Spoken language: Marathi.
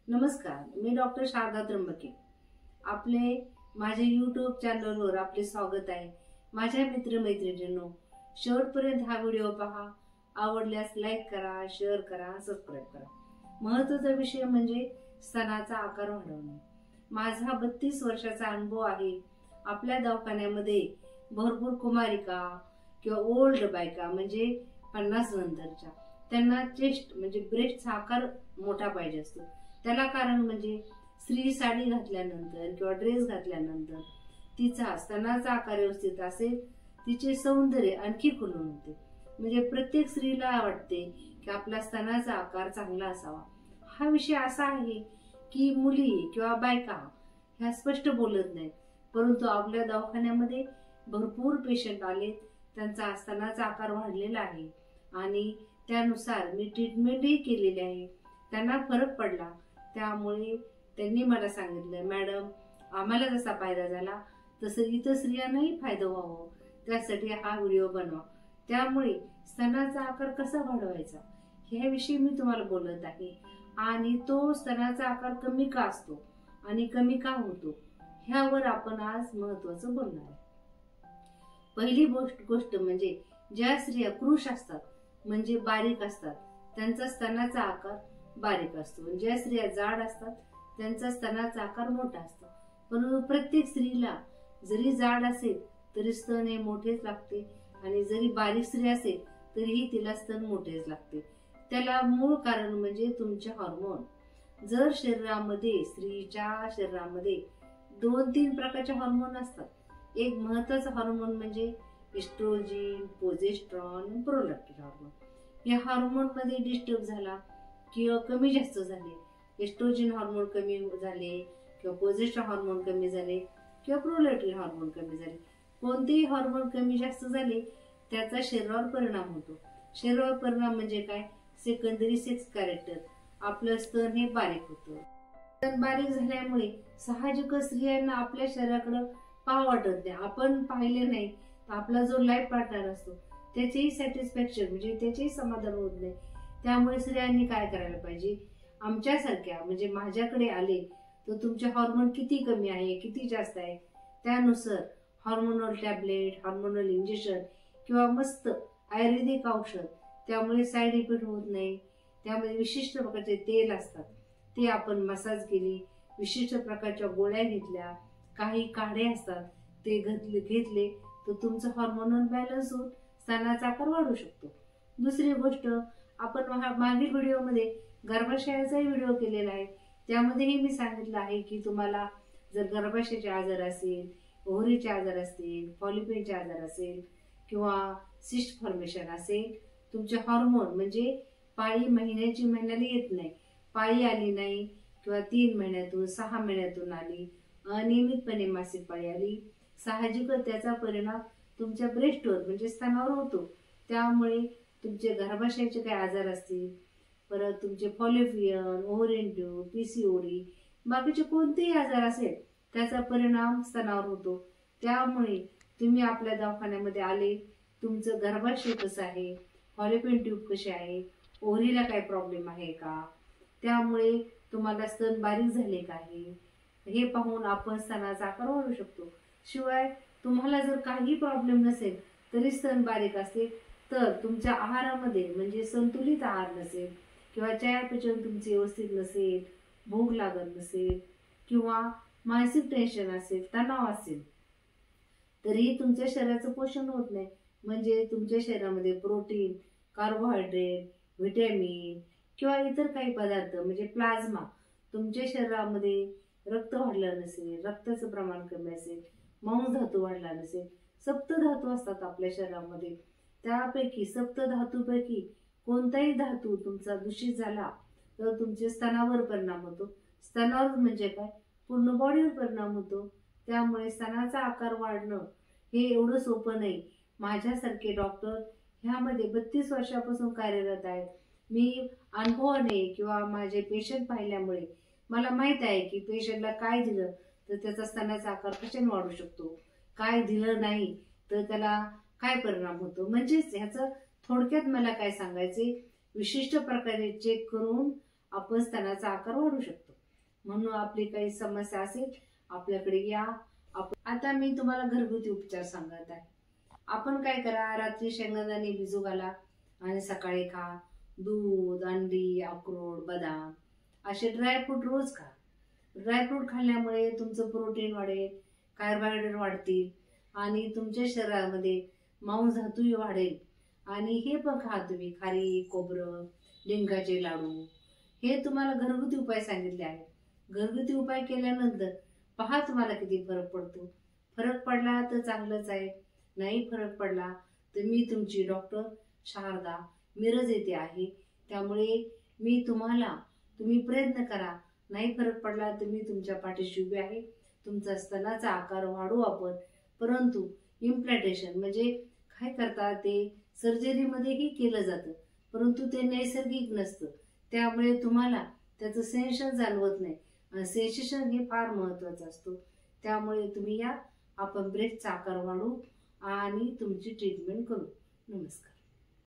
नमस्कार, मी डॉक्टर शारदा त्र्यंबके। आपले माझे यूट्यूब चॅनलवर आपले स्वागत आहे। माझ्या मित्रमैत्रिणींनो, शेवटपर्यंत हा व्हिडिओ पहा। आवडल्यास लाईक करा, शेअर करा, सबस्क्राईब करा। महत्त्वाचा विषय म्हणजे स्तनाचा आकार वाढवणे। माझा 32 वर्षाचा अनुभव आहे। आपल्या दवाखान्यामध्ये भरपूर कुमारिका किंवा ओल्ड बायका म्हणजे 50 नंतरच्या त्यांना चेस्ट म्हणजे ब्रेस्टचा आकार मोठा पाहिजे असतो। त्याला कारण म्हणजे स्त्री साडी घातल्यानंतर किंवा ड्रेस घातल्यानंतर तिचा स्तनाचा आकार व्यवस्थित असेल, तिचे सौंदर्य आणखी खुलून होते। म्हणजे प्रत्येक स्त्रीला वाटते की आपला स्तनाचा आकार चांगला असावा। हा विषय असा आहे की मुली किंवा बायका ह्या स्पष्ट बोलत नाहीत, परंतु आपल्या दवाखान्यामध्ये भरपूर पेशंट आले, त्यांचा स्तनाचा आकार वाढलेला आहे आणि त्यानुसार मी ट्रीटमेंटही केलेली आहे। त्यांना फरक पडला, त्यामुळे त्यांनी मला सांगितलं, मॅडम आम्हाला जसा फायदा झाला तसं इतर स्त्रियांनाही फायदा व्हावा, त्यासाठी हा व्हिडिओ बनवा। त्यामुळे स्तनाचा आकार कसा वाढवायचा ह्याविषयी मी तुम्हाला बोलत आहे आणि तो स्तनाचा आकार कमी का असतो आणि कमी का होतो ह्यावर आपण आज महत्त्वाचं बोलणार आहे। पहिली गोष्ट म्हणजे ज्या स्त्रिया कृश असतात म्हणजे बारीक असतात त्यांचा स्तनाचा आकार बारीक असतो, ज्या स्त्रिया जाड असतात त्यांचा स्तनाचा आकार मोठा असतो। पण प्रत्येक स्त्रीला जरी जाड असेल तरी स्तन हे मोठेच लागते आणि जरी बारीक स्त्री असेल तरीही तिला स्तन मोठेच लागते। त्याला मूळ कारण म्हणजे तुमचे हार्मोन। जर शरीरामध्ये स्त्रीच्या शरीरामध्ये 2-3 प्रकारचे हार्मोन असतात। एक महत्त्वाचा हार्मोन म्हणजे एस्ट्रोजन, प्रोजेस्टेरॉन, प्रोलॅक्टिन हार्मोन। या हार्मोन मध्ये डिस्टर्ब झाला किंवा कमी जास्त झाले, एस्ट्रोजन हार्मोन कमी झाले किंवा प्रोजेस्टेरॉन हार्मोन कमी झाले किंवा प्रोलॅक्टिन हार्मोन कमी झाले, कोणतेही हार्मोन कमी जास्त झाले त्याचा शरीरावर परिणाम होतो। शरीरावर परिणाम म्हणजे काय? सेकंडरी सेक्स कॅरेक्टर, आपलं स्तन हे बारीक होतं। स्तन बारीक झाल्यामुळे साहजिकच स्त्रियांना आपल्या शरीराकडे पाहावं वाटत नाही। आपण पाहिले नाही तर आपला जो लाईफ पार्टनर असतो त्याचेही सॅटिस्फॅक्शन म्हणजे त्याचेही समाधान होत नाही। त्यामुळे स्त्रियांनी काय करायला पाहिजे? आमच्यासारख्या म्हणजे माझ्याकडे आले तर तुमचे हार्मोन किती कमी आहे, किती जास्त आहे, त्यानुसार हार्मोनल टॅबलेट, हार्मोनल इंजेक्शन किंवा मस्त आयुर्वेदिक औषध, त्यामुळे साईड इफेक्ट होत नाही। त्यामध्ये विशिष्ट प्रकारचे तेल असतात, ते आपण मसाज केली, विशिष्ट प्रकारच्या गोळ्या घेतल्या, काही काढे असतात ते घेतले तर तुमचं हार्मोनल बॅलन्स होऊन स्तनाचा आकार वाढू शकतो। दुसरी गोष्ट, आपण मागील व्हिडिओमध्ये गर्भाशयाचाही व्हिडिओ केलेला आहे, त्यामध्येही मी सांगितलं आहे की तुम्हाला जर गर्भाशयाचे आजार असेल, ओव्हरीचे आजार असतील, पॉलिपचे आजार असेल किंवा सिस्ट फॉर्मेशन असेल, तुमचे हार्मोन म्हणजे पाळी महिन्याला येत नाही, पाळी आली नाही किंवा 3 महिन्यातून 6 महिन्यातून आली, अनियमितपणे मासिक पाळी आली, साहजिकच त्याचा परिणाम तुमच्या ब्रेस्टवर म्हणजे स्तनावर होतो। त्यामुळे तुमचे गर्भाशयाचे काही आजार असतील, परत तुमचे फॉलिपियन, ओव्हरीन ट्यूब, पीसीओडी, बाकीचे कोणतेही आजार असेल त्याचा परिणाम स्तनावर होतो। त्यामुळे तुम्ही आपल्या दवाखान्यामध्ये आले, तुमचं गर्भाशय कसं आहे, फॉलिपियन ट्यूब कशी आहे, ओव्हरीला काही प्रॉब्लेम आहे का, त्यामुळे तुम्हाला स्तन बारीक झाले का हे पाहून आपण स्तनाचा आकार वाढवू शकतो। शिवाय तुम्हाला जर काही प्रॉब्लेम नसेल तरी स्तन बारीक असेल तर तुमच्या आहारामध्ये म्हणजे संतुलित आहार नसेल किंवा चयापचय तुमचे व्यवस्थित नसेल, भूक लागत नसेल किंवा मानसिक टेन्शन असेल, तणाव असेल, तरी तुमच्या शरीराचं पोषण होत नाही। म्हणजे तुमच्या शरीरामध्ये प्रोटीन, कार्बोहायड्रेट, व्हिटॅमिन किंवा इतर काही पदार्थ म्हणजे प्लाझ्मा, तुमच्या शरीरामध्ये रक्त वाढलं नसेल, रक्ताचं प्रमाण कमी असेल, मांसधातू वाढला नसेल, सप्तधातू असतात आपल्या शरीरामध्ये, त्यापैकी सप्तधातूपैकी कोणताही धातू तुमचा दूषित झाला तर तुमच्या स्तनावर परिणाम होतो। स्तनावर म्हणजे काय? पूर्ण बॉडीवर परिणाम होतो। त्यामुळे स्तनाचा आकार वाढणं हे एवढं सोपं नाही। माझ्यासारखे डॉक्टर ह्यामध्ये 32 वर्षापासून कार्यरत आहेत। मी अनुभवाने किंवा माझे पेशंट पाहिल्यामुळे मला माहित आहे की पेशंटला काय दिलं तर त्याचा स्तनाचा आकार कशाने वाढू शकतो, काय दिलं नाही तर त्याला काय परिणाम होतो। म्हणजेच ह्याचं थोडक्यात मला काय सांगायचे, विशिष्ट प्रकारे चेक करून आपण स्तनाचा आकार वाढवू शकतो। म्हणून आपली काही समस्या असेल आपल्याकडे या. आता मी तुम्हाला घरगुती उपचार सांगत आहे. आपण काय करा, रात्री शेंगदाणे भिजू घाला आणि सकाळी खा. दूध, अंडी, अक्रोड, बदाम असे ड्रायफ्रूट रोज खा. ड्रायफ्रूट खाल्ल्यामुळे तुमचं प्रोटीन वाढेल, कार्बोहायड्रेट वाढतील आणि तुमच्या शरीरामध्ये मांसधातूही वाढेल. आणि हे पण खा तुम्ही, खारीक, खोबरं, डिंकाचे लाडू. हे तुम्हाला घरगुती उपाय सांगितले आहेत. घरगुती उपाय केल्यानंतर पहा तुम्हाला किती फरक पडतो. फरक पडला तर चांगलंच आहे, नाही फरक पडला तर मी तुमची डॉक्टर शारदा मिरज येथे आहे. त्यामुळे मी तुम्ही प्रयत्न करा. नाही फरक पडला तर मी तुमच्या पाठीशी उभी आहे. तुमचा स्तनाचा आकार वाढवू आपण. परंतु इम्प्लांटेशन म्हणजे काय करतात ते सर्जरीमध्येही केलं जातं, परंतु ते नैसर्गिक नसतं. त्यामुळे तुम्हाला त्याचं सेन्सेशन जाणवत नाही. सेन्सेशन हे फार महत्वाचं असतं. त्यामुळे तुम्ही या, आपण ब्रेस्टचा आकार वाढवू आणि तुमची ट्रीटमेंट करू. नमस्कार.